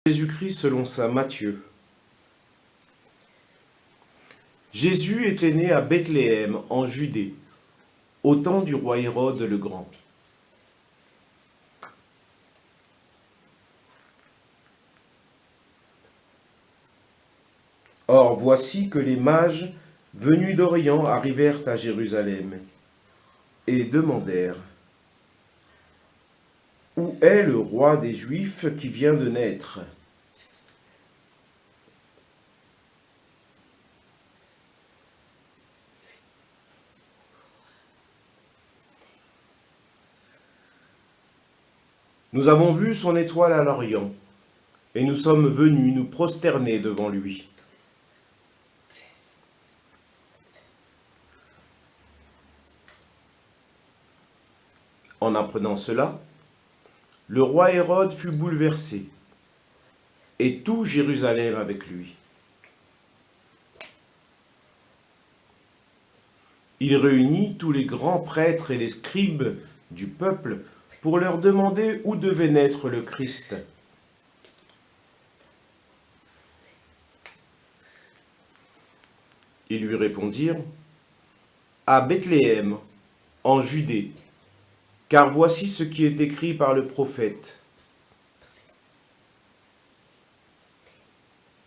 Jésus-Christ selon saint Matthieu. Jésus était né à Bethléem, en Judée, au temps du roi Hérode le Grand. Or, voici que les mages, venus d'Orient, arrivèrent à Jérusalem et demandèrent: Où est le roi des Juifs qui vient de naître? Nous avons vu son étoile à l'Orient, et nous sommes venus nous prosterner devant lui. En apprenant cela, le roi Hérode fut bouleversé, et tout Jérusalem avec lui. Il réunit tous les grands prêtres et les scribes du peuple pour leur demander où devait naître le Christ. Ils lui répondirent: À Bethléem, en Judée, car voici ce qui est écrit par le prophète.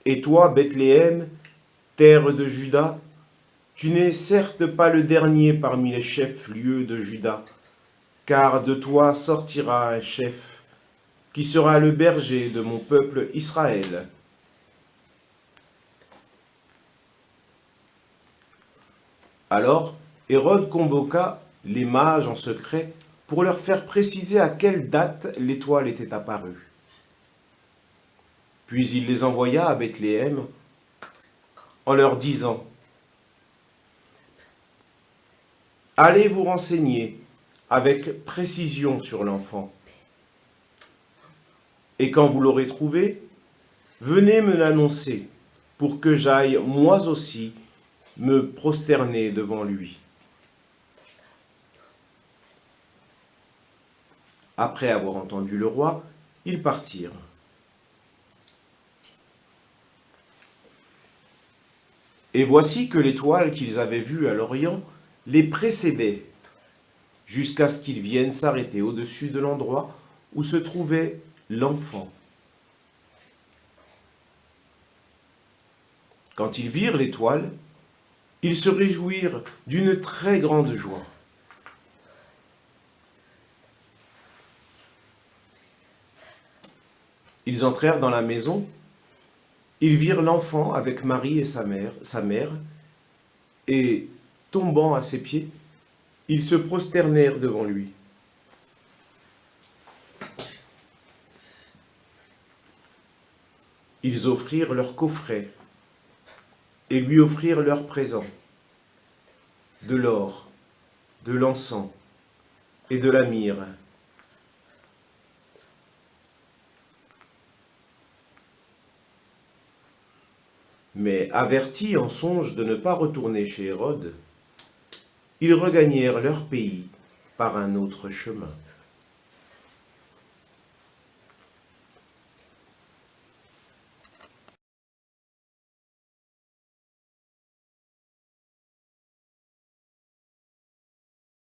Et toi, Bethléem, terre de Juda, tu n'es certes pas le dernier parmi les chefs-lieux de Juda, car de toi sortira un chef, qui sera le berger de mon peuple Israël. Alors Hérode convoqua les mages en secret pour leur faire préciser à quelle date l'étoile était apparue. Puis il les envoya à Bethléem en leur disant: Allez vous renseigner avec précision sur l'enfant. Et quand vous l'aurez trouvé, venez me l'annoncer pour que j'aille moi aussi me prosterner devant lui. Après avoir entendu le roi, ils partirent. Et voici que l'étoile qu'ils avaient vue à l'Orient les précédait, jusqu'à ce qu'ils viennent s'arrêter au-dessus de l'endroit où se trouvait l'enfant. Quand ils virent l'étoile, ils se réjouirent d'une très grande joie. Ils entrèrent dans la maison, ils virent l'enfant avec Marie et sa mère, et, tombant à ses pieds, ils se prosternèrent devant lui. Ils offrirent leurs coffrets et lui offrirent leurs présents, de l'or, de l'encens et de la myrrhe. Mais avertis en songe de ne pas retourner chez Hérode, ils regagnèrent leur pays par un autre chemin.